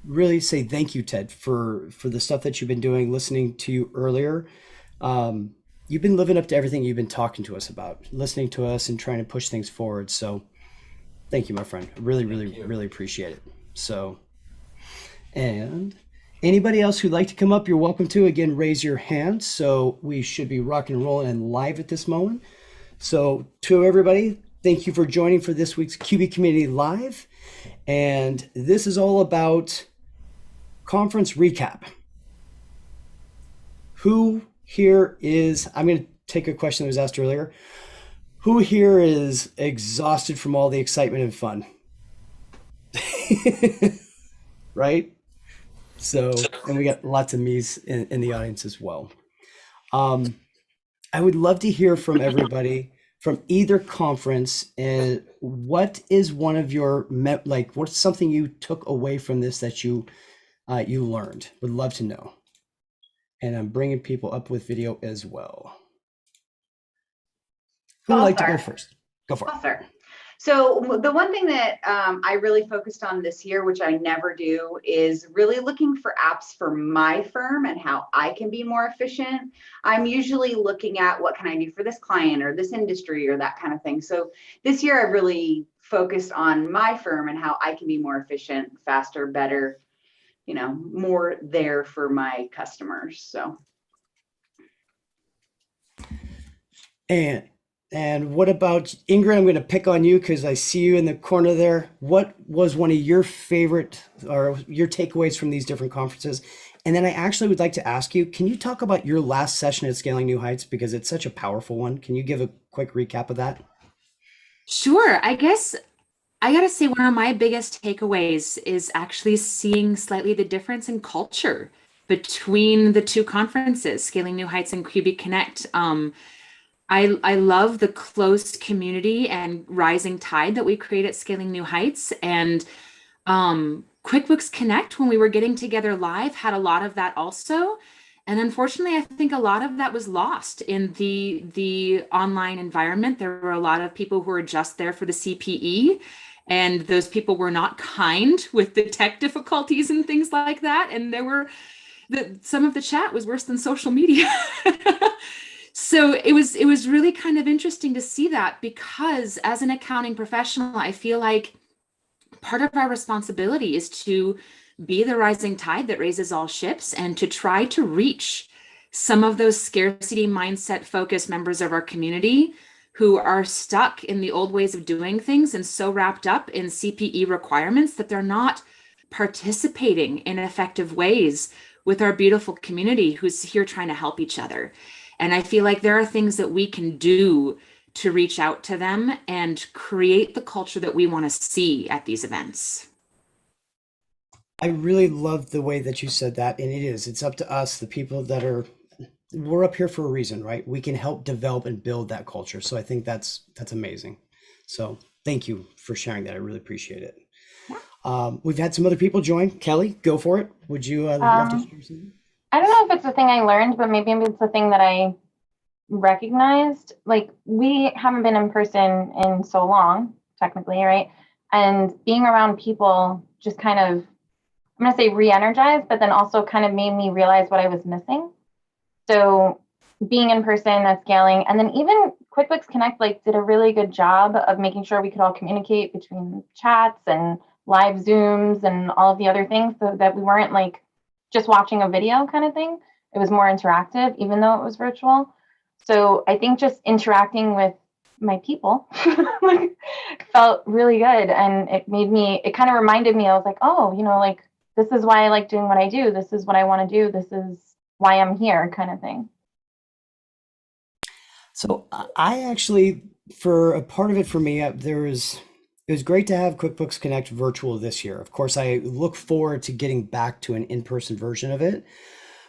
really say thank you, Ted, for the stuff that you've been doing. Listening to you earlier, you've been living up to everything you've been talking to us about, listening to us and trying to push things forward. So thank you, my friend. Really, really, Thank you. really appreciate it. So, and anybody else who'd like to come up, you're welcome to. Again, raise your hand. So we should be rock and rolling and live at this moment. So to everybody, thank you for joining for this week's QB Community Live. And this is all about conference recap. Who here is, I'm going to take a question that was asked earlier. Who here is exhausted from all the excitement and fun? Right? So, and we got lots of me's in the audience as well. Um, I would love to hear from everybody from either conference. And what is one of your like? What's something you took away from this that you learned? Would love to know. And I'm bringing people up with video as well. Who would I'll like to go start. first? Go for it. I'll start. So the one thing that I really focused on this year, which I never do, is really looking for apps for my firm and how I can be more efficient. I'm usually looking at what can I do for this client or this industry or that kind of thing. So this year I really focused on my firm and how I can be more efficient, faster, better, more there for my customers. So And what about Ingrid? I'm going to pick on you because I see you in the corner there. What was one of your favorite or your takeaways from these different conferences? And then I actually would like to ask you, can you talk about your last session at Scaling New Heights because it's such a powerful one? Can you give a quick recap of that? Sure. I guess I gotta say one of my biggest takeaways is actually seeing slightly the difference in culture between the two conferences, Scaling New Heights and QB Connect. I love the close community and rising tide that we create at Scaling New Heights. And QuickBooks Connect, when we were getting together live, had a lot of that also. And unfortunately, I think a lot of that was lost in the online environment. There were a lot of people who were just there for the CPE, and those people were not kind with the tech difficulties and things like that. And there were some of the chat was worse than social media. So it was really kind of interesting to see that because as an accounting professional, I feel like part of our responsibility is to be the rising tide that raises all ships and to try to reach some of those scarcity mindset focused members of our community who are stuck in the old ways of doing things and so wrapped up in CPE requirements that they're not participating in effective ways with our beautiful community who's here trying to help each other. And I feel like there are things that we can do to reach out to them and create the culture that we want to see at these events. I really love the way that you said that. And it's up to us, the people that are, we're up here for a reason, right? We can help develop and build that culture. So I think that's amazing. So thank you for sharing that. I really appreciate it. We've had some other people join. Kelly, go for it. Would you love to Um, share something? I don't know if it's the thing I learned, but maybe it's the thing that I recognized. Like, we haven't been in person in so long, technically, right? And being around people just kind of, I'm going to say re-energized, but then also kind of made me realize what I was missing. So being in person at scaling, and then even QuickBooks Connect like did a really good job of making sure we could all communicate between chats and live Zooms and all of the other things so that we weren't like just watching a video kind of thing. It was more interactive, even though it was virtual. So I think just interacting with my people like, felt really good. And it kind of reminded me, I was like, oh, like this is why I like doing what I do. This is what I want to do. This is why I'm here, kind of thing. So I actually, for a part of it for me, it was great to have QuickBooks Connect virtual this year. Of course, I look forward to getting back to an in-person version of it,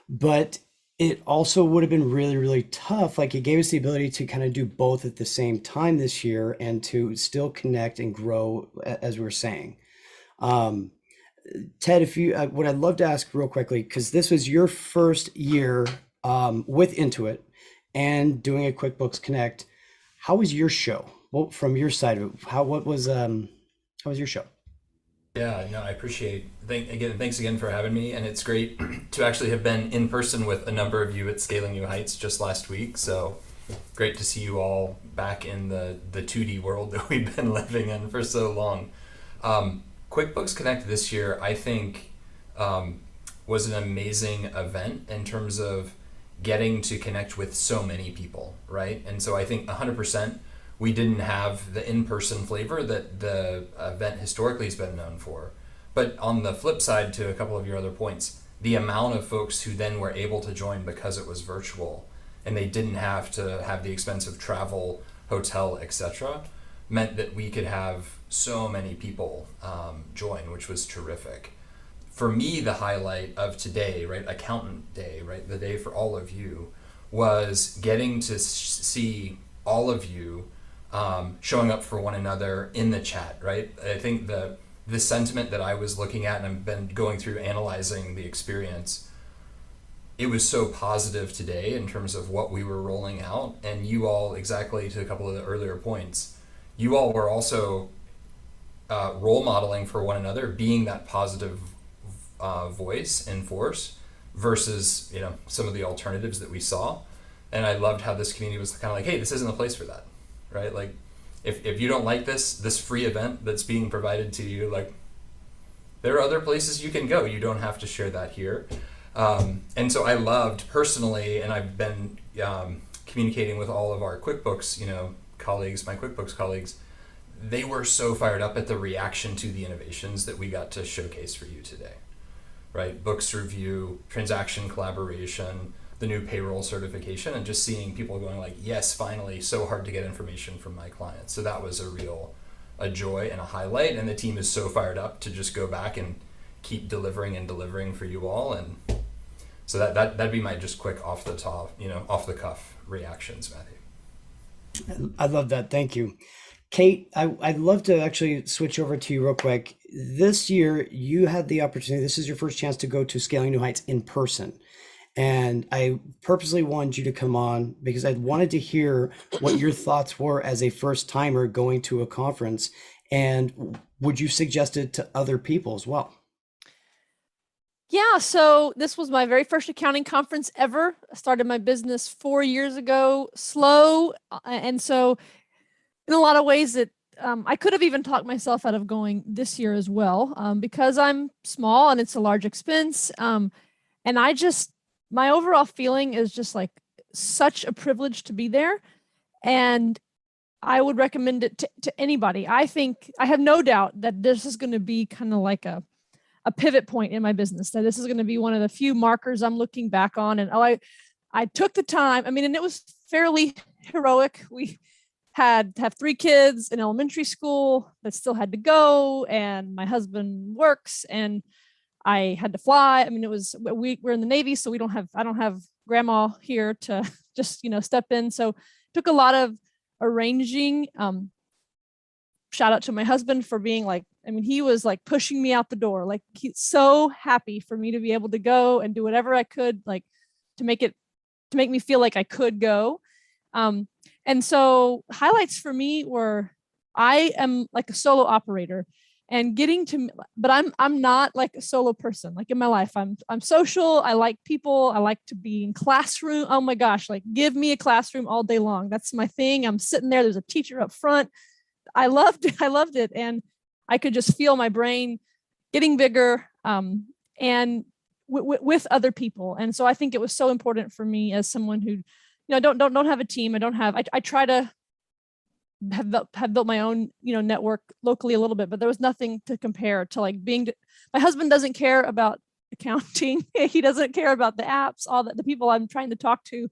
but it also would have been really, really tough. Like it gave us the ability to kind of do both at the same time this year and to still connect and grow, as we were saying. Um, Ted, if you, what I'd love to ask real quickly, because this was your first year with Intuit and doing a QuickBooks Connect. How was your show? Well, from your side of it, how was your show? Yeah, no, I appreciate. Thanks again for having me, and it's great to actually have been in person with a number of you at Scaling New Heights just last week. So great to see you all back in the 2D world that we've been living in for so long. QuickBooks Connect this year, I think, was an amazing event in terms of getting to connect with so many people, right? And so I think 100%. We didn't have the in-person flavor that the event historically has been known for. But on the flip side, to a couple of your other points, the amount of folks who then were able to join because it was virtual and they didn't have to have the expense of travel, hotel, etc., meant that we could have so many people join, which was terrific. For me, the highlight of today, right, Accountant Day, right, the day for all of you, was getting to see all of you showing up for one another in the chat, right? I think the sentiment that I was looking at, and I've been going through analyzing the experience, it was so positive today in terms of what we were rolling out. And you all, exactly to a couple of the earlier points, you all were also role modeling for one another, being that positive voice and force versus, you know, some of the alternatives that we saw. And I loved how this community was kind of like, hey, this isn't the place for that. Right? Like, if you don't like this free event that's being provided to you, like, there are other places you can go. You don't have to share that here. And so I loved personally, and I've been communicating with all of our QuickBooks, colleagues, my QuickBooks colleagues. They were so fired up at the reaction to the innovations that we got to showcase for you today. Right? Books review, transaction collaboration, the new payroll certification, and just seeing people going like, yes, finally, so hard to get information from my clients. So that was a joy and a highlight, and the team is so fired up to just go back and keep delivering and delivering for you all. And so that'd be my just quick off the cuff reactions, Matthew. I love that. Thank you. Kate, I'd love to actually switch over to you real quick. This year, you had the opportunity, this is your first chance to go to Scaling New Heights in person. And I purposely wanted you to come on because I wanted to hear what your thoughts were as a first timer going to a conference. And would you suggest it to other people as well? Yeah, so this was my very first accounting conference ever. I started my business 4 years ago, slow. And so in a lot of ways I could have even talked myself out of going this year as well, because I'm small and it's a large expense. And my overall feeling is just like such a privilege to be there. And I would recommend it to anybody. I think I have no doubt that this is going to be kind of like a pivot point in my business, that this is going to be one of the few markers I'm looking back on. And I took the time. I mean, and it was fairly heroic. We had to have 3 kids in elementary school that still had to go, and my husband works, and I had to fly. I mean, we're in the Navy, so I don't have grandma here to just, step in. So it took a lot of arranging. Shout out to my husband for being like, I mean, he was like pushing me out the door. Like, he's so happy for me to be able to go and do whatever I could, like to make me feel like I could go. And so highlights for me were, I am like a solo operator, and but I'm not like a solo person. Like in my life, I'm social. I like people. I like to be in classroom. Oh my gosh, like give me a classroom all day long. That's my thing. I'm sitting there. There's a teacher up front. I loved it. And I could just feel my brain getting bigger, and with other people. And so I think it was so important for me as someone who, don't have a team. I try to have built my own, network locally a little bit, but there was nothing to compare to like my husband doesn't care about accounting. He doesn't care about the apps, all that. The people I'm trying to talk to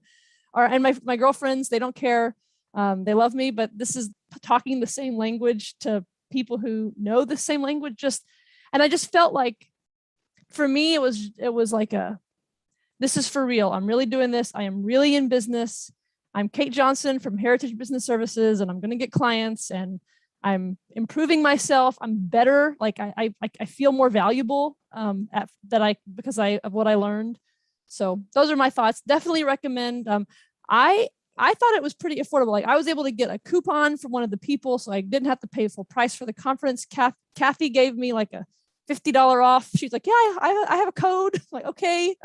and my girlfriends, they don't care. They love me, but this is talking the same language to people who know the same language. And I just felt like, for me, it was like this is for real. I'm really doing this. I am really in business. I'm Kate Johnson from Heritage Business Services, and I'm going to get clients, and I'm improving myself. I'm better. Like I feel more valuable because of what I learned. So those are my thoughts. Definitely recommend. I thought it was pretty affordable. Like I was able to get a coupon from one of the people, so I didn't have to pay full price for the conference. Kathy gave me like a $50 off. She's like, yeah, I have a code. I'm like, okay.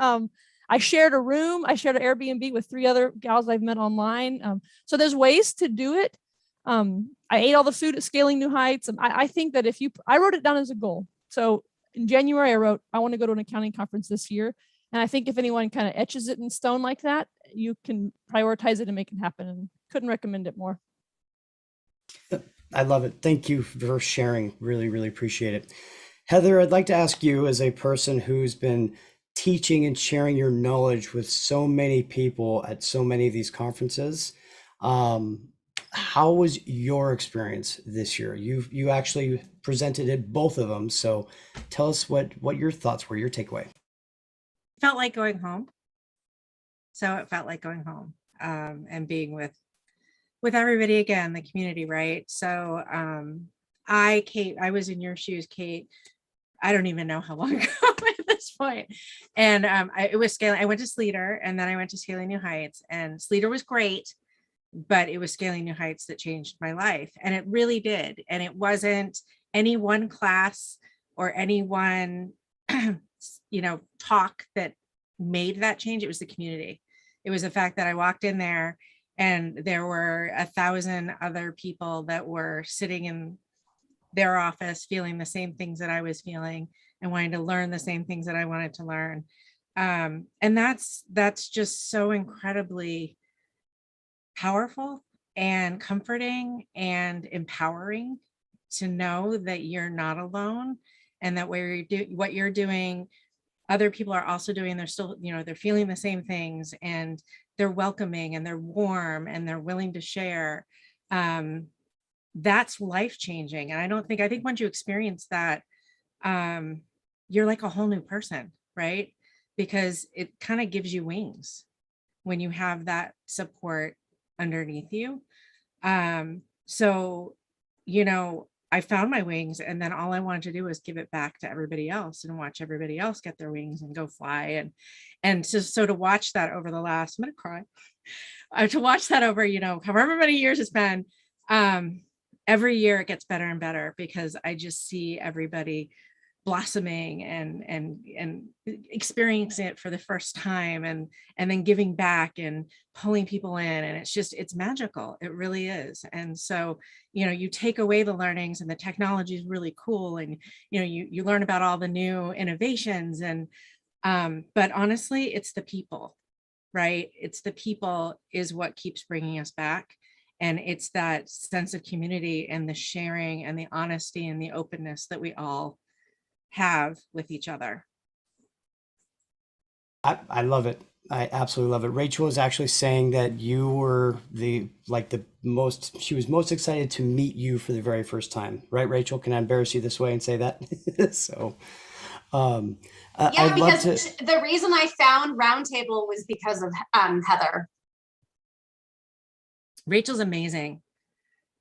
I shared a room. I shared an Airbnb with 3 other gals I've met online. So there's ways to do it. I ate all the food at Scaling New Heights. And I think that I wrote it down as a goal. So in January, I wrote, I want to go to an accounting conference this year. And I think if anyone kind of etches it in stone like that, you can prioritize it and make it happen. And couldn't recommend it more. I love it. Thank you for sharing. Really, really appreciate it. Heather, I'd like to ask you, as a person who's been teaching and sharing your knowledge with so many people at so many of these conferences, how was your experience this year? You actually presented at both of them, so tell us what your thoughts were, your takeaway. Felt like going home. So it felt like going home, and being with everybody again, the community, right? So Kate, I was in your shoes, Kate. I don't even know how long ago at this point. And it was Scaling. I went to Sleater, and then I went to Scaling New Heights, and Sleater was great, but it was Scaling New Heights that changed my life. And it really did. And it wasn't any one class or any one, talk that made that change. It was the community. It was the fact that I walked in there and there were 1,000 other people that were sitting in their office feeling the same things that I was feeling and wanting to learn the same things that I wanted to learn. And that's just so incredibly powerful and comforting and empowering to know that you're not alone, and that what you're doing, other people are also doing. They're still, they're feeling the same things, and they're welcoming and they're warm and they're willing to share. That's life-changing. And I think once you experience that, you're like a whole new person, right? Because it kind of gives you wings when you have that support underneath you. So, I found my wings, and then all I wanted to do was give it back to everybody else and watch everybody else get their wings and go fly. And so to watch that over the last, I'm gonna cry, to watch that over, however many years it's been, every year it gets better and better, because I just see everybody blossoming and experiencing it for the first time, and then giving back and pulling people in, and it's magical. It really is. And so you take away the learnings, and the technology is really cool, and you learn about all the new innovations, and but honestly, it's the people, right? It's the people is what keeps bringing us back. And it's that sense of community and the sharing and the honesty and the openness that we all have with each other. I love it. I absolutely love it. Rachel was actually saying that you were she was most excited to meet you for the very first time, right, Rachel? Can I embarrass you this way and say that? So, I'd love because to. the reason I found Roundtable was because of Heather. Rachel's amazing.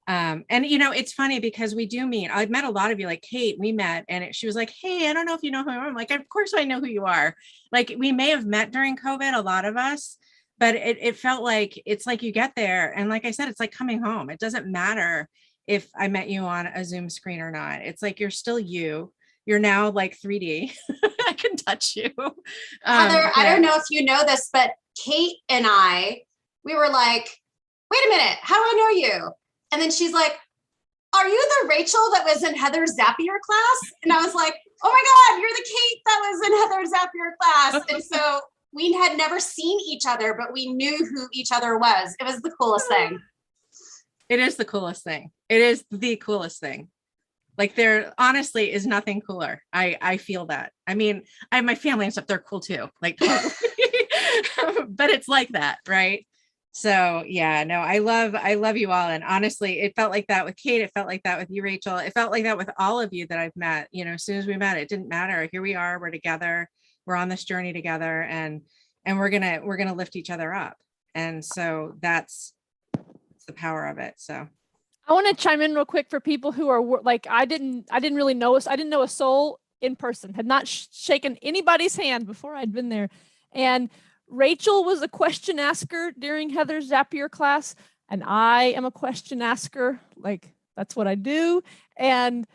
And it's funny because we do meet. I've met a lot of you, like Kate, we met, and she was like, hey, I don't know if you know who I am. I'm like, of course I know who you are. Like, we may have met during COVID, a lot of us, but it felt like, it's like you get there. And like I said, it's like coming home. It doesn't matter if I met you on a Zoom screen or not. It's like, you're still you. You're now like 3D. I can touch you. Heather, I don't know if you know this, but Kate and we were like, wait a minute, how do I know you? And then she's like, are you the Rachel that was in Heather's Zapier class? And I was like, oh my God, you're the Kate that was in Heather's Zapier class. And so we had never seen each other, but we knew who each other was. It was the coolest thing. It is the coolest thing. It is the coolest thing. Like, there honestly is nothing cooler. I feel that. I mean, I have my family and stuff. They're cool too. Like, but it's like that, right? So yeah, no, I love you all. And honestly, it felt like that with Kate. It felt like that with you, Rachel. It felt like that with all of you that I've met. As soon as we met, it didn't matter. Here we are, we're together, we're on this journey together, and we're gonna lift each other up. And so that's the power of it. So I want to chime in real quick for people who are like, I didn't really know us. I didn't know a soul in person, had not shaken anybody's hand before I'd been there. And Rachel was a question asker during Heather's Zapier class, and I am a question asker. Like, that's what I do. And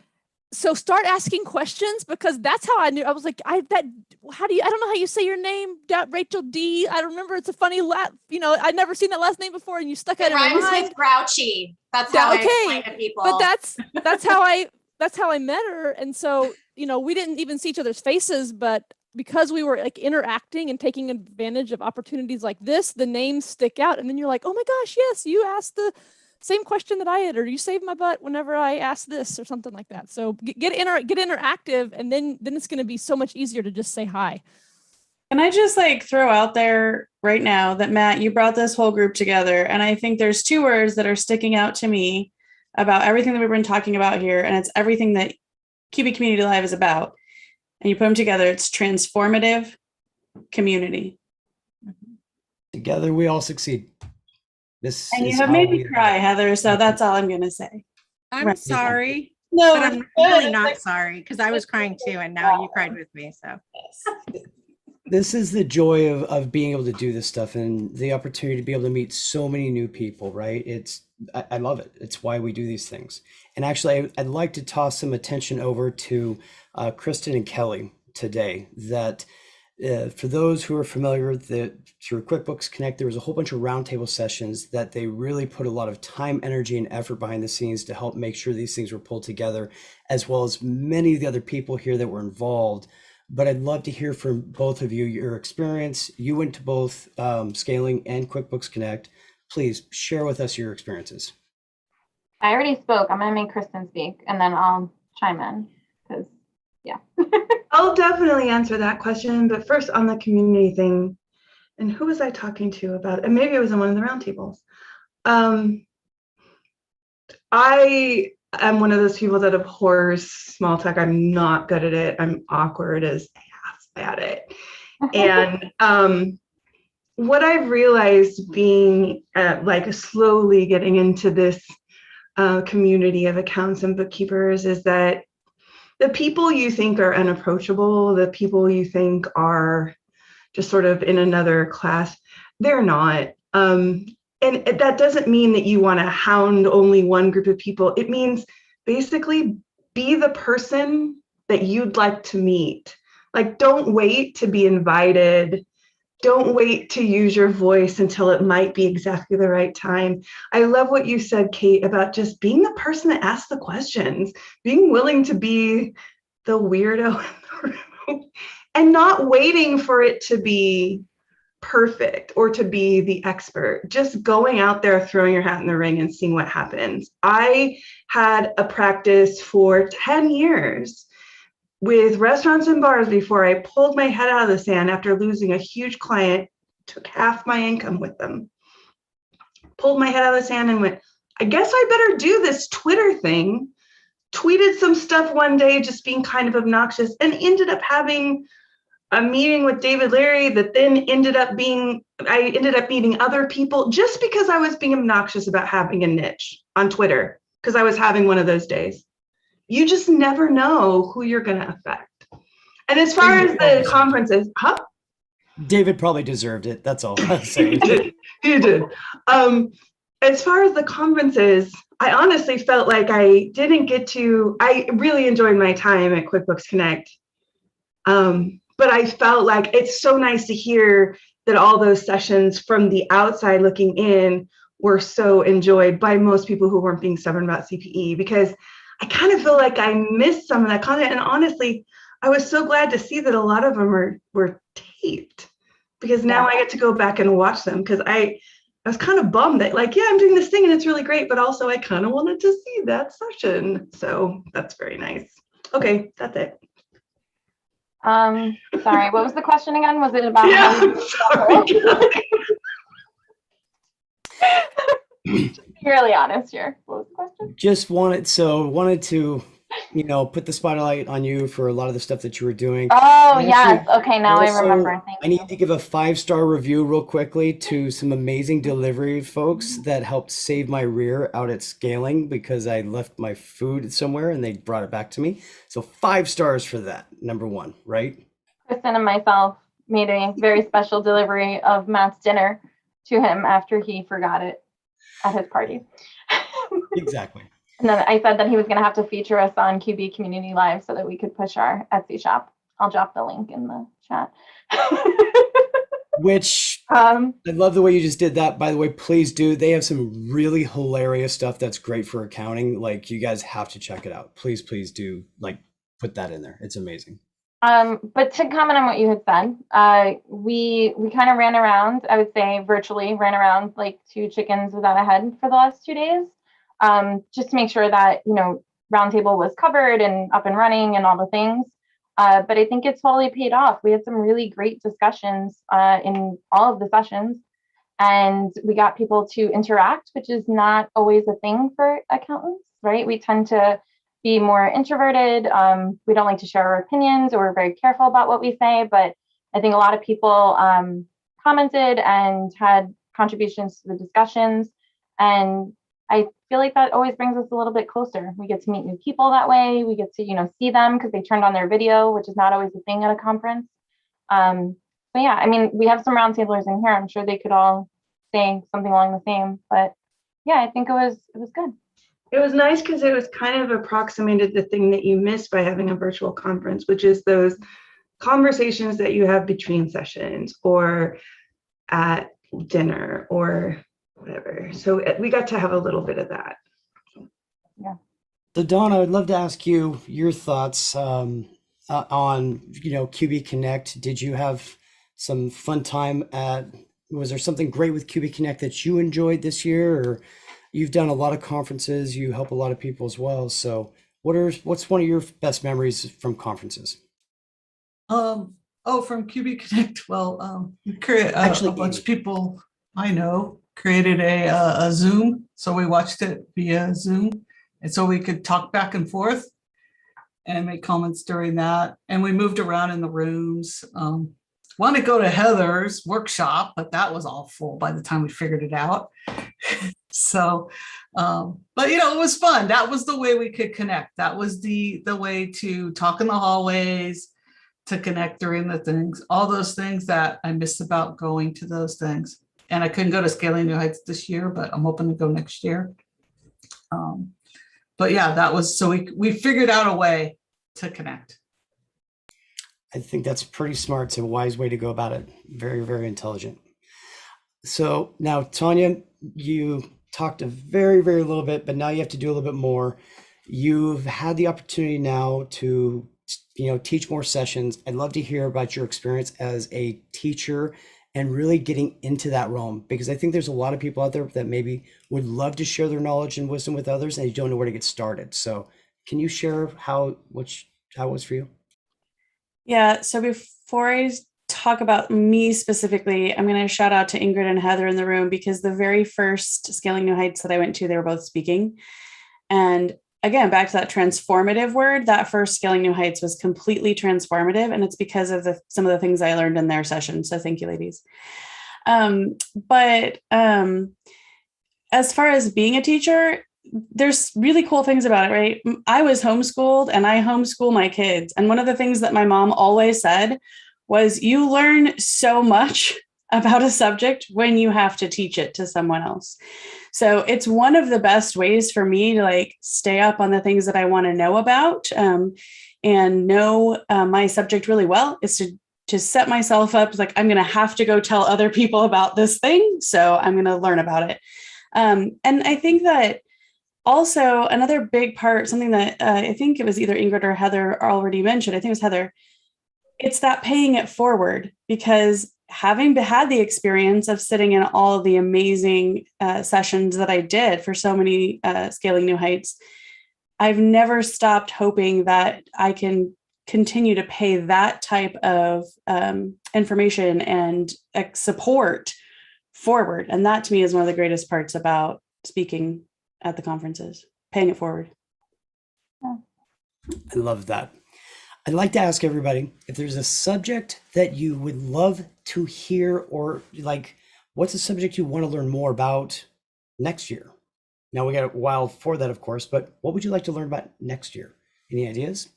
so start asking questions, because that's how I knew. I was like, I don't know how you say your name, Rachel D. I don't remember. It's a funny I'd never seen that last name before, and you stuck it It in my rhymes mind. with grouchy. That's how I explain to people. But that's how I met her. And so, we didn't even see each other's faces, but because we were like interacting and taking advantage of opportunities like this, the names stick out. And then you're like, oh my gosh, yes, you asked the same question that I had, or you saved my butt whenever I asked this or something like that. So get interactive, and then it's going to be so much easier to just say hi. Can I just throw out there right now that Matt, you brought this whole group together, and I think there's two words that are sticking out to me about everything that we've been talking about here, and it's everything that QB Community Live is about. And you put them together, it's transformative community. Together we all succeed. This And you is have how made me we- cry, Heather, so that's all I'm going to say. I'm Right. sorry, No, but I'm it's really good. not sorry because I was crying too, and now you cried with me. So This is the joy of being able to do this stuff and the opportunity to be able to meet so many new people, right? I love it. It's why we do these things. And actually, I'd like to toss some attention over to Kristen and Kelly today. That for those who are familiar through QuickBooks Connect, there was a whole bunch of roundtable sessions that they really put a lot of time, energy, and effort behind the scenes to help make sure these things were pulled together, as well as many of the other people here that were involved. But I'd love to hear from both of you, your experience. You went to both Scaling and QuickBooks Connect. Please share with us your experiences. I already spoke. I'm going to make Kristen speak, and then I'll chime in because, yeah. I'll definitely answer that question. But first, on the community thing, and who was I talking to about it? And maybe it was in one of the roundtables. I am one of those people that abhors small talk. I'm not good at it. I'm awkward as ass at it. And what I've realized being slowly getting into this community of accounts and bookkeepers is that the people you think are unapproachable, the people you think are just sort of in another class, they're not. And that doesn't mean that you want to hound only one group of people. It means basically be the person that you'd like to meet. Like, don't wait to be invited. Don't wait to use your voice until it might be exactly the right time. I love what you said, Kate, about just being the person that asks the questions, being willing to be the weirdo in the room, and not waiting for it to be perfect or to be the expert. Just going out there, throwing your hat in the ring and seeing what happens. I had a practice for 10 years with restaurants and bars before I pulled my head out of the sand after losing a huge client, took half my income with them, pulled my head out of the sand and went, I guess I better do this Twitter thing. Tweeted some stuff one day, just being kind of obnoxious, and ended up having a meeting with David Larry that then I ended up meeting other people just because I was being obnoxious about having a niche on Twitter, because I was having one of those days. You just never know who you're going to affect. And as far as the conferences, David probably deserved it. That's all I'm saying. He did. As far as the conferences, I honestly felt like I really enjoyed my time at QuickBooks Connect. But I felt like it's so nice to hear that all those sessions from the outside looking in were so enjoyed by most people who weren't being stubborn about CPE, because I kind of feel like I missed some of that content. And honestly, I was so glad to see that a lot of them were taped, because now I get to go back and watch them, because I was kind of bummed that I'm doing this thing and it's really great, but also I kind of wanted to see that session. So that's very nice. Okay, that's it. Sorry, what was the question again? Was it about how you Just be really honest here. What was the question? Just wanted to, put the spotlight on you for a lot of the stuff that you were doing. Oh, And yes. actually, Okay, now I also, remember. Thank I you. need to give a 5-star review real quickly to some amazing delivery folks that helped save my rear out at Scaling, because I left my food somewhere and they brought it back to me. So 5 stars for that. Number 1, right? Kristen and myself made a very special delivery of Matt's dinner to him after he forgot it at his party. Exactly. And then I said that he was going to have to feature us on QB Community Live so that we could push our Etsy shop. I'll drop the link in the chat. Which um, I love the way you just did that. By the way, please do. They have some really hilarious stuff that's great for accounting. Like, you guys have to check it out. Please, please do, like, put that in there. It's amazing. but to comment on what you had said, we kind of ran around, I would say virtually ran around like two chickens without a head for the last 2 days, just to make sure that, Roundtable was covered and up and running and all the things. But I think it's totally paid off. We had some really great discussions in all of the sessions, and we got people to interact, which is not always a thing for accountants, right? We tend to be more introverted. We don't like to share our opinions, or we're very careful about what we say. But I think a lot of people commented and had contributions to the discussions. And I feel like that always brings us a little bit closer. We get to meet new people that way. We get to, see them because they turned on their video, which is not always a thing at a conference. But yeah, I mean, we have some roundtablers in here. I'm sure they could all say something along the same. But yeah, I think it was good. It was nice because it was kind of approximated the thing that you miss by having a virtual conference, which is those conversations that you have between sessions or at dinner or whatever. So we got to have a little bit of that. So Donna, I'd love to ask you your thoughts on, QB Connect. Did you have some fun time was there something great with QB Connect that you enjoyed this year? Or you've done a lot of conferences, you help a lot of people as well. So what's one of your best memories from conferences? From QB Connect, well, we create Actually, a bunch Amy. of people I know created a Zoom, so we watched it via Zoom, and so we could talk back and forth and make comments during that. And we moved around in the rooms. Want to go to Heather's workshop, but that was all full by the time we figured it out. So, but it was fun. That was the way we could connect. That was the way to talk in the hallways, to connect during the things, all those things that I miss about going to those things. And I couldn't go to Scaling New Heights this year, but I'm hoping to go next year. But yeah, that was, so we figured out a way to connect. I think that's pretty smart. It's a wise way to go about it. Very, very intelligent. So now, Tanya, you talked a very, very little bit, but now you have to do a little bit more. You've had the opportunity now to, teach more sessions. I'd love to hear about your experience as a teacher and really getting into that realm, because I think there's a lot of people out there that maybe would love to share their knowledge and wisdom with others, and you don't know where to get started. So can you share how it was for you? Yeah. So before I talk about me specifically, I'm going to shout out to Ingrid and Heather in the room, because the very first Scaling New Heights that I went to, they were both speaking. And again, back to that transformative word, that first Scaling New Heights was completely transformative. And it's because of some of the things I learned in their session. So thank you, ladies. But as far as being a teacher, there's really cool things about it, right? I was homeschooled and I homeschool my kids. And one of the things that my mom always said was, you learn so much about a subject when you have to teach it to someone else. So it's one of the best ways for me to stay up on the things that I want to know about, and know my subject really well, is to set myself up I'm going to have to go tell other people about this thing. So I'm going to learn about it. And I think that also another big part, something that I think it was either Ingrid or Heather already mentioned, I think it was Heather, it's that paying it forward, because having had the experience of sitting in all of the amazing sessions that I did for so many Scaling New Heights, I've never stopped hoping that I can continue to pay that type of information and support forward. And that to me is one of the greatest parts about speaking at the conferences, paying it forward. I love that. I'd like to ask everybody if there's a subject that you would love to hear, or what's a subject you want to learn more about next year? Now we got a while for that, of course, but what would you like to learn about next year? Any ideas?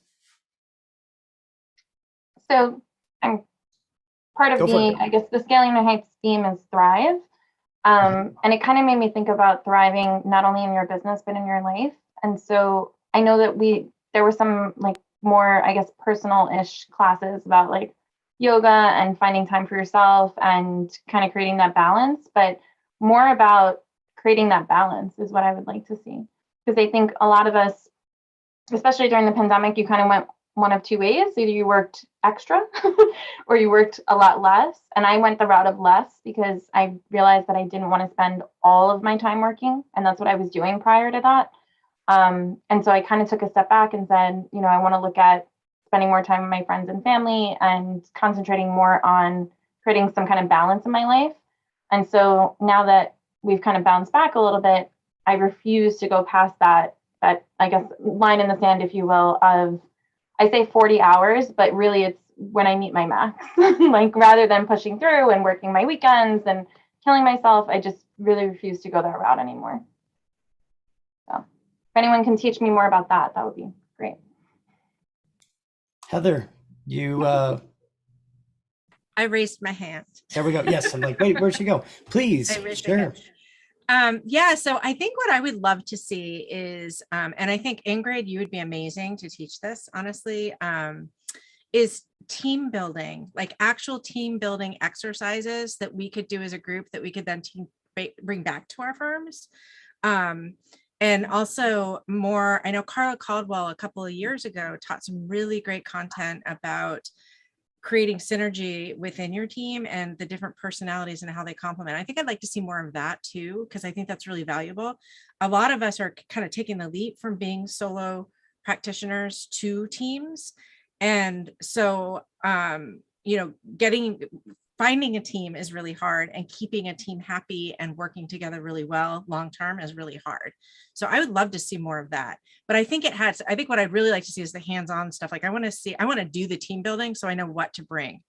So I'm part of I guess the Scaling New Heights theme is Thrive. And it kind of made me think about thriving not only in your business, but in your life. And so I know that there were some like more, I guess, personal-ish classes about like yoga and finding time for yourself and kind of creating that balance, but more about creating that balance is what I would like to see. Because I think a lot of us, especially during the pandemic, you kind of went one of two ways. Either you worked extra or you worked a lot less. And I went the route of less because I realized that I didn't want to spend all of my time working. And that's what I was doing prior to that. And so I kind of took a step back and said, you know, I want to look at spending more time with my friends and family and concentrating more on creating some kind of balance in my life. And so now that we've kind of bounced back a little bit, I refuse to go past that I guess line in the sand, if you will, of I say 40 hours, but really it's when I meet my max. Like rather than pushing through and working my weekends and killing myself, I just really refuse to go that route anymore. So if anyone can teach me more about that, that would be great. Heather, you I raised my hand. there we go. Yes, I'm like, wait, where'd she go? Please I raised my share. hand. Yeah, so I think what I would love to see is, and I think Ingrid, you would be amazing to teach this, honestly, is team building, like actual team building exercises that we could do as a group that we could then bring back to our firms. And also more, I know Carla Caldwell a couple of years ago taught some really great content about creating synergy within your team and the different personalities and how they complement. I think I'd like to see more of that too, because I think that's really valuable. A lot of us are kind of taking the leap from being solo practitioners to teams. And so, you know, finding a team is really hard, and keeping a team happy and working together really well long-term is really hard. So I would love to see more of that. But I think I think what I'd really like to see is the hands-on stuff. Like I want to do the team building so I know what to bring.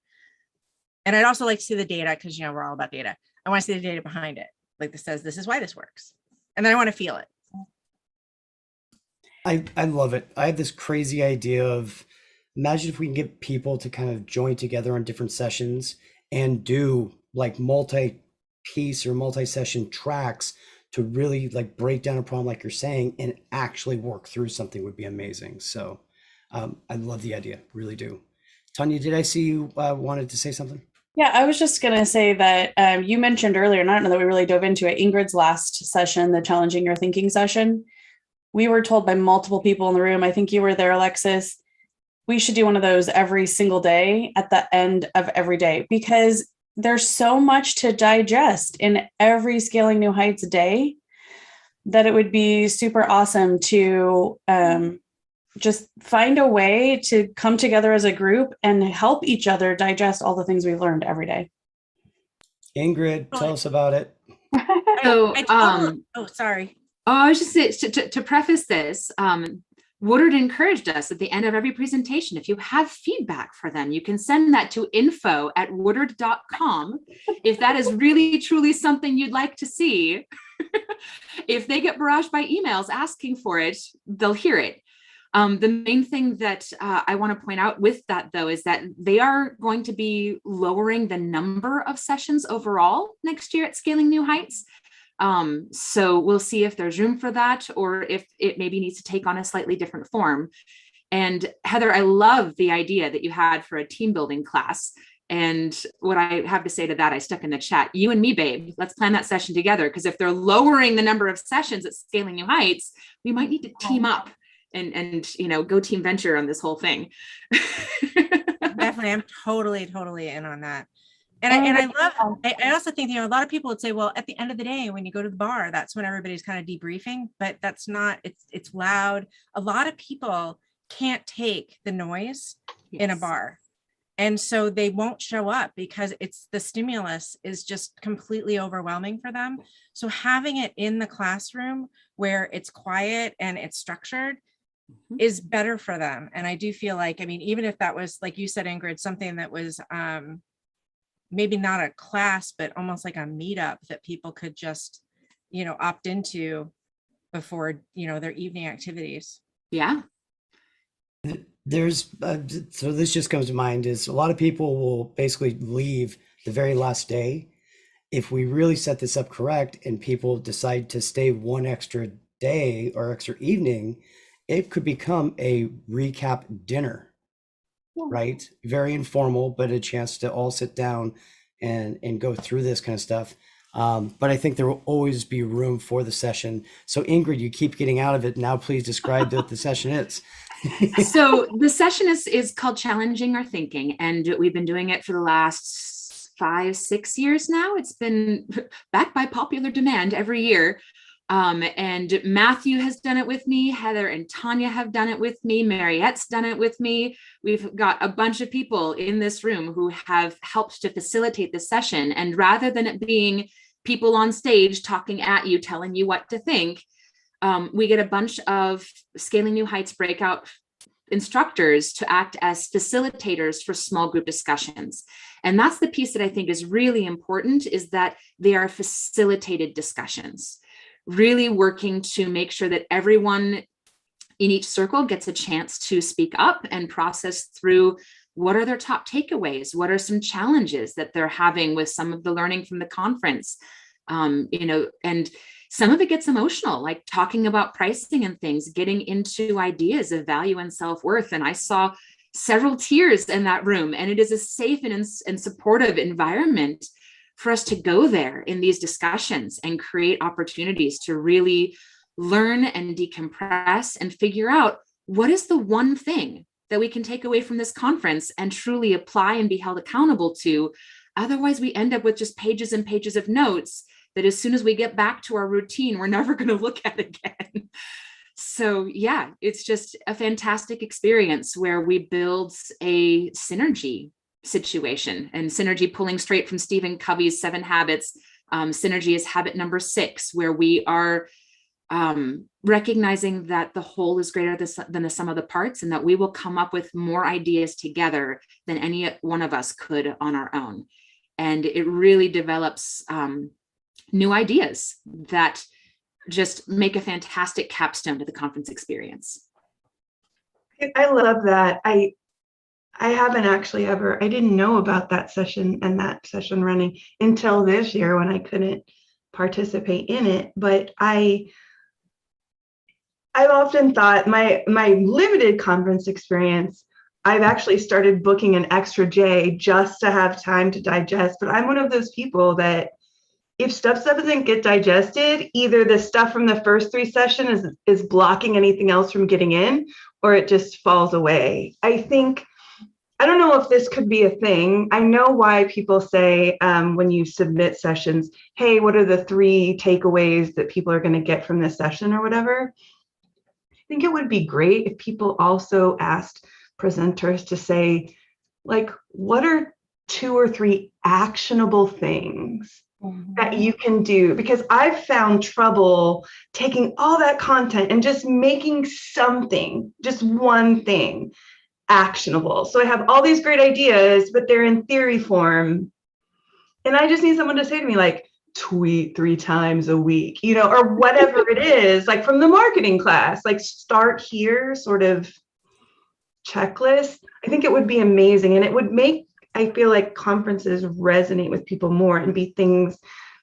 And I'd also like to see the data, because, you know, we're all about data. I want to see the data behind it. Like this says, this is why this works. And then I want to feel it. I love it. I have this crazy idea of imagine if we can get people to kind of join together on different sessions and do like multi-piece or multi-session tracks to really like break down a problem like you're saying and actually work through something would be amazing. So I love the idea, really do. Tanya, did I see you wanted to say something? Yeah, I was just going to say that you mentioned earlier, and I don't know that we really dove into it, Ingrid's last session, the Challenging Your Thinking session. We were told by multiple people in the room, I think you were there, Alexis, we should do one of those every single day at the end of every day, because there's so much to digest in every Scaling New Heights day that it would be super awesome to just find a way to come together as a group and help each other digest all the things we've learned every day. Ingrid, tell us about it. So, oh, sorry. Oh, I was just saying, to preface this, Woodard encouraged us at the end of every presentation, if you have feedback for them, you can send that to info@woodard.com. If that is really, truly something you'd like to see, if they get barraged by emails asking for it, they'll hear it. The main thing that I want to point out with that, though, is that they are going to be lowering the number of sessions overall next year at Scaling New Heights. So we'll see if there's room for that, or if it maybe needs to take on a slightly different form. And Heather, I love the idea that you had for a team building class. And what I have to say to that, I stuck in the chat, you and me, babe, let's plan that session together. Because if they're lowering the number of sessions at Scaling New Heights, we might need to team up and you know, go team venture on this whole thing. Definitely. I'm totally in on that. And I also think, you know, a lot of people would say, well, at the end of the day, when you go to the bar, that's when everybody's kind of debriefing, but that's not, it's loud. A lot of people can't take the noise in a bar. And so they won't show up because the stimulus is just completely overwhelming for them. So having it in the classroom where it's quiet and it's structured is better for them. And I do feel like, I mean, even if that was, like you said, Ingrid, something that was, maybe not a class, but almost like a meetup that people could just, you know, opt into before, you know, their evening activities. Yeah. There's so this just comes to mind is a lot of people will basically leave the very last day. If we really set this up correct and people decide to stay one extra day or extra evening, it could become a recap dinner, right? Very informal, but a chance to all sit down and go through this kind of stuff. But I think there will always be room for the session. So Ingrid, you keep getting out of it. Now please describe what the session is. So the session is called Challenging Our Thinking, and we've been doing it for the last 5-6 years now. It's been backed by popular demand every year. And Matthew has done it with me. Heather and Tanya have done it with me. Mariette's done it with me. We've got a bunch of people in this room who have helped to facilitate the session. And rather than it being people on stage talking at you, telling you what to think, we get a bunch of Scaling New Heights breakout instructors to act as facilitators for small group discussions. And that's the piece that I think is really important, is that they are facilitated discussions, really working to make sure that everyone in each circle gets a chance to speak up and process through what are their top takeaways, what are some challenges that they're having with some of the learning from the conference, and some of it gets emotional, like talking about pricing and things, getting into ideas of value and self-worth. And I saw several tears in that room, and it is a safe and supportive environment for us to go there in these discussions and create opportunities to really learn and decompress and figure out what is the one thing that we can take away from this conference and truly apply and be held accountable to. Otherwise, we end up with just pages and pages of notes that as soon as we get back to our routine, we're never going to look at again. So yeah, it's just a fantastic experience where we build a synergy situation, and synergy, pulling straight from Stephen Covey's 7 Habits. Synergy is habit number 6, where we are recognizing that the whole is greater than the sum of the parts, and that we will come up with more ideas together than any one of us could on our own. And it really develops new ideas that just make a fantastic capstone to the conference experience. I love that. I haven't actually I didn't know about that session and that session running until this year when I couldn't participate in it. But I've often thought my limited conference experience, I've actually started booking an extra day just to have time to digest. But I'm one of those people that if stuff doesn't get digested, either the stuff from the first 3 sessions is blocking anything else from getting in, or it just falls away. I don't know if this could be a thing. I know why people say when you submit sessions, hey, what are the 3 takeaways that people are going to get from this session or whatever? I think it would be great if people also asked presenters to say, like, what are 2 or 3 actionable things that you can do? Because I've found trouble taking all that content and just making something, just one thing, actionable. So I have all these great ideas, but they're in theory form. And I just need someone to say to me, like, tweet 3 times a week, or whatever it is, like from the marketing class, like start here sort of checklist. I think it would be amazing. And it would make, I feel like, conferences resonate with people more and be things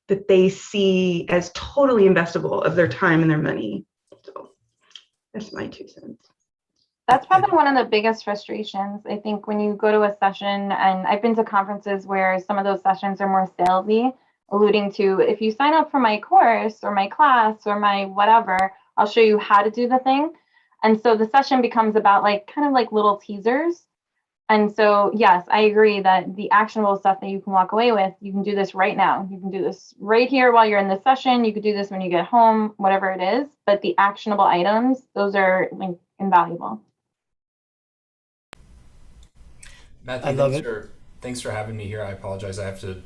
that they see as totally investable of their time and their money. So that's my 2 cents. That's probably one of the biggest frustrations. I think when you go to a session, and I've been to conferences where some of those sessions are more salesy, alluding to, if you sign up for my course or my class or my whatever, I'll show you how to do the thing. And so the session becomes about kind of like little teasers. And so, yes, I agree that the actionable stuff that you can walk away with, you can do this right now. You can do this right here while you're in the session. You could do this when you get home, whatever it is. But the actionable items, those are invaluable. Matthew, I love thanks for having me here. I apologize. I have to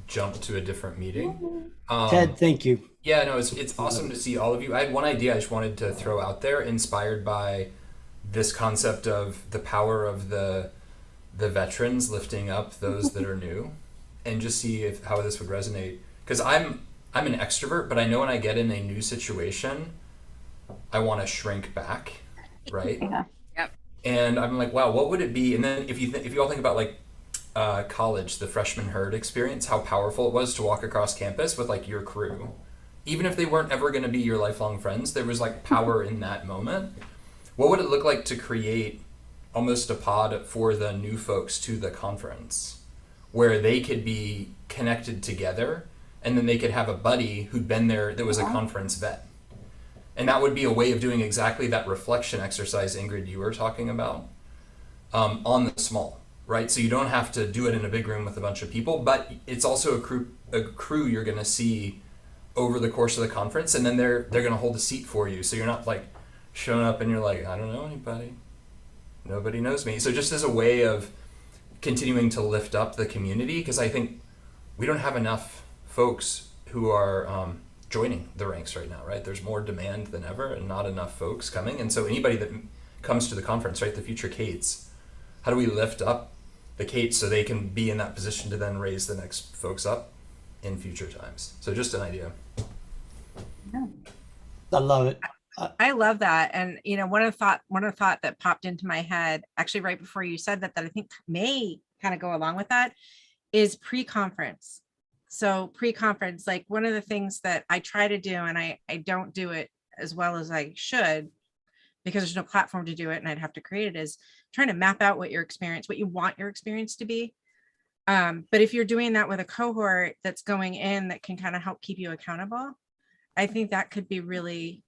jump to a different meeting. Ted, thank you. Yeah, no, it's awesome to see all of you. I had one idea I just wanted to throw out there, inspired by this concept of the power of the veterans lifting up those that are new, and just see how this would resonate. Because I'm an extrovert, but I know when I get in a new situation, I want to shrink back, right? Yeah. And I'm like, wow, what would it be? And then if you all think about college, the freshman herd experience, how powerful it was to walk across campus with your crew, even if they weren't ever going to be your lifelong friends, there was like power in that moment. What would it look like to create almost a pod for the new folks to the conference where they could be connected together, and then they could have a buddy who'd been there that was a conference vet? And that would be a way of doing exactly that reflection exercise, Ingrid, you were talking about, on the small, right? So you don't have to do it in a big room with a bunch of people, but it's also a crew you're going to see over the course of the conference, and then they're going to hold a seat for you. So you're not like showing up and you're like, I don't know anybody. Nobody knows me. So just as a way of continuing to lift up the community, because I think we don't have enough folks who are joining the ranks right now, right? There's more demand than ever and not enough folks coming. And so anybody that comes to the conference, right, the future Kates, how do we lift up the Kates so they can be in that position to then raise the next folks up in future times? So just an idea. I love it. I love that. And you know, one of the thought that popped into my head actually right before you said that I think may kind of go along with that is pre-conference. So pre-conference, like one of the things that I try to do, and I don't do it as well as I should because there's no platform to do it and I'd have to create it, is trying to map out what you want your experience to be. But if you're doing that with a cohort that's going in that can kind of help keep you accountable, I think that could be really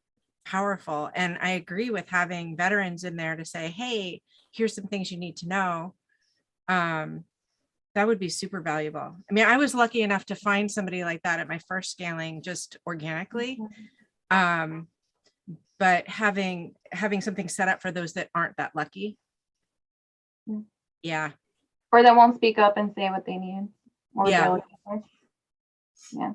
powerful. And I agree with having veterans in there to say, hey, here's some things you need to know. That would be super valuable. I mean, I was lucky enough to find somebody like that at my first scaling just organically. But having something set up for those that aren't that lucky. Yeah. Or that won't speak up and say what they need. Or Yeah. they're looking for. Yeah.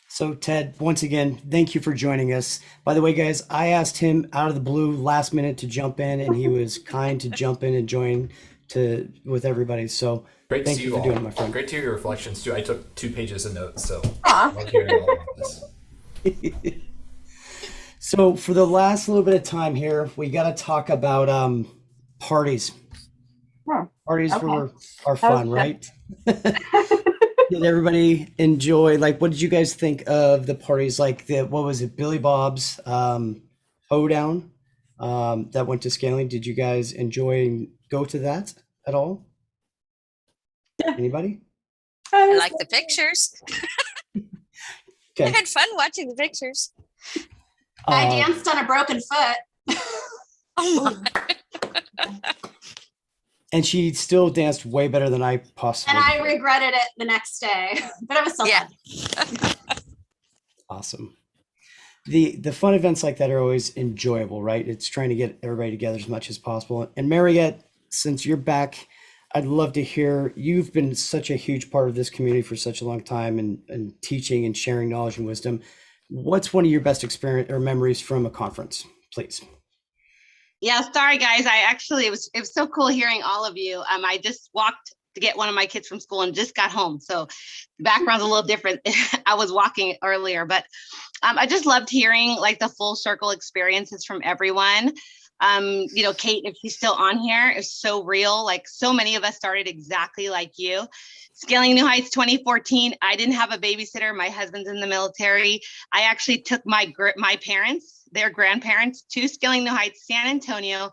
So Ted, once again, thank you for joining us. By the way, guys, I asked him out of the blue last minute to jump in, and he was kind to jump in and join with everybody. So Great to thank see you you for all. doing it, my friend. Great to hear your reflections too. I took 2 pages of notes, so Aw. love hearing all of this. So for the last little bit of time here, we got to talk about parties. Parties Okay. are fun, good. right? Did everybody enjoy, like, what did you guys think of the parties? Like what was it, Billy Bob's Hoedown that went to scaling? Did you guys enjoy and go to that at all? Yeah. Anybody? I like the pictures. I Okay. had fun watching the pictures. I Uh, danced on a broken foot. Oh my. and she still danced way better than I possibly And I could. regretted it the next day, but it was so Yeah. fun. Awesome. The fun events like that are always enjoyable, right? It's trying to get everybody together as much as possible. And Mariette, since you're back, I'd love to hear, you've been such a huge part of this community for such a long time and teaching and sharing knowledge and wisdom. What's one of your best experience or memories from a conference, please? Yeah, sorry guys. it was so cool hearing all of you. I just walked to get one of my kids from school and just got home. So the background's a little different. I was walking earlier, but I just loved hearing like the full circle experiences from everyone. You know, Kate, if she's still on here, is so real. Like so many of us started exactly like you. Scaling New Heights 2014, I didn't have a babysitter. My husband's in the military. I actually took my parents, their grandparents, to Scaling New Heights, San Antonio,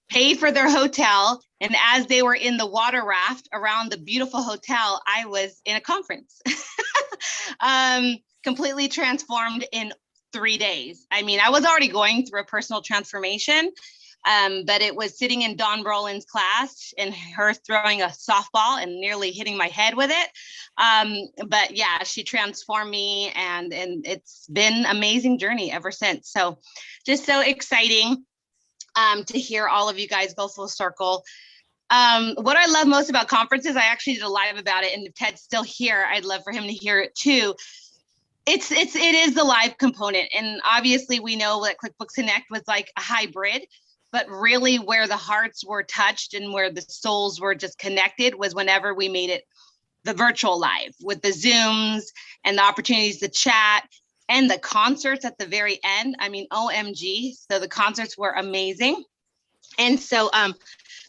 paid for their hotel. And as they were in the water raft around the beautiful hotel, I was in a conference. Completely transformed in 3 days. I mean, I was already going through a personal transformation, but it was sitting in Dawn Brolin's class and her throwing a softball and nearly hitting my head with it. But yeah, she transformed me, and it's been an amazing journey ever since. So just so exciting to hear all of you guys go full circle. What I love most about conferences, I actually did a live about it, and if Ted's still here, I'd love for him to hear it too. It is the live component. And obviously we know that QuickBooks Connect was like a hybrid, but really where the hearts were touched and where the souls were just connected was whenever we made it the virtual live with the Zooms and the opportunities to chat and the concerts at the very end. I mean, OMG. So the concerts were amazing. And so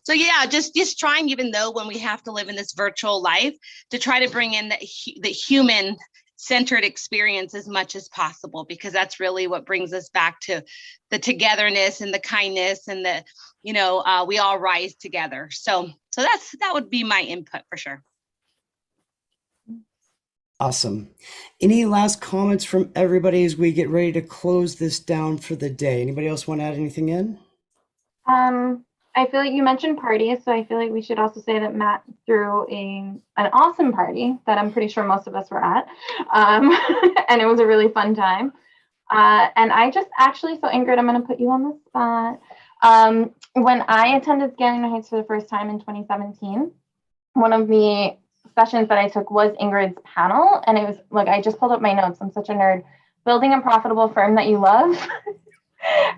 yeah, just trying, even though when we have to live in this virtual life, to try to bring in the human centered experience as much as possible, because that's really what brings us back to the togetherness and the kindness and the, we all rise together. So that would be my input for sure. Awesome. Any last comments from everybody as we get ready to close this down for the day? Anybody else want to add anything in? I feel like you mentioned parties, so I feel like we should also say that Matt threw an awesome party that I'm pretty sure most of us were at, and it was a really fun time. And I just actually, so Ingrid, I'm going to put you on the spot. When I attended Scaling New Heights for the first time in 2017, one of the sessions that I took was Ingrid's panel, and it was like, I just pulled up my notes. I'm such a nerd. Building a profitable firm that you love.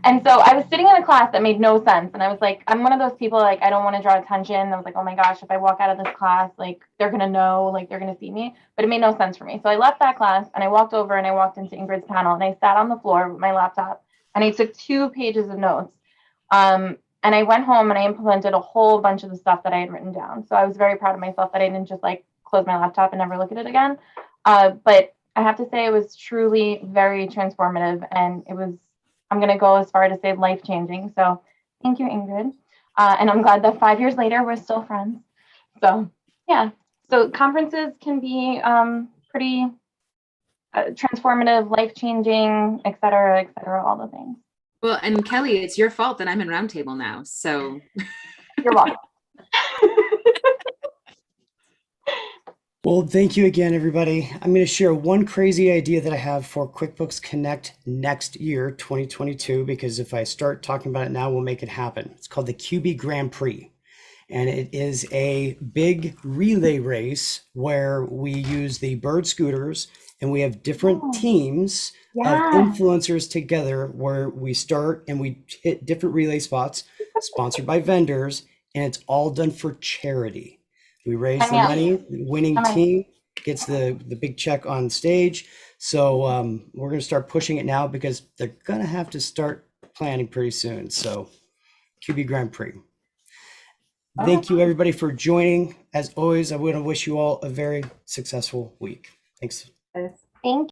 And so I was sitting in a class that made no sense. And I was like, I'm one of those people, like, I don't want to draw attention. I was like, oh my gosh, if I walk out of this class, like, they're going to know, like, they're going to see me. But it made no sense for me. So I left that class and I walked over and I walked into Ingrid's panel and I sat on the floor with my laptop and I took 2 pages of notes. And I went home and I implemented a whole bunch of the stuff that I had written down. So I was very proud of myself that I didn't just like close my laptop and never look at it again. But I have to say it was truly very transformative, and it was, I'm going to go as far to say life-changing. So thank you, Ingrid. And I'm glad that 5 years later, we're still friends. So yeah, so conferences can be pretty transformative, life-changing, et cetera, all the things. Well, and Kelly, it's your fault that I'm in Roundtable now. So you're welcome. Well, thank you again, everybody. I'm going to share one crazy idea that I have for QuickBooks Connect next year, 2022, because if I start talking about it now, we'll make it happen. It's called the QB Grand Prix. And it is a big relay race where we use the Bird scooters and we have different teams of influencers together where we start and we hit different relay spots sponsored by vendors, and it's all done for charity. We raise the money, the winning team gets the big check on stage. So we're going to start pushing it now because they're going to have to start planning pretty soon. So QB Grand Prix. Thank you, everybody, for joining. As always, I want to wish you all a very successful week. Thanks. Thank you.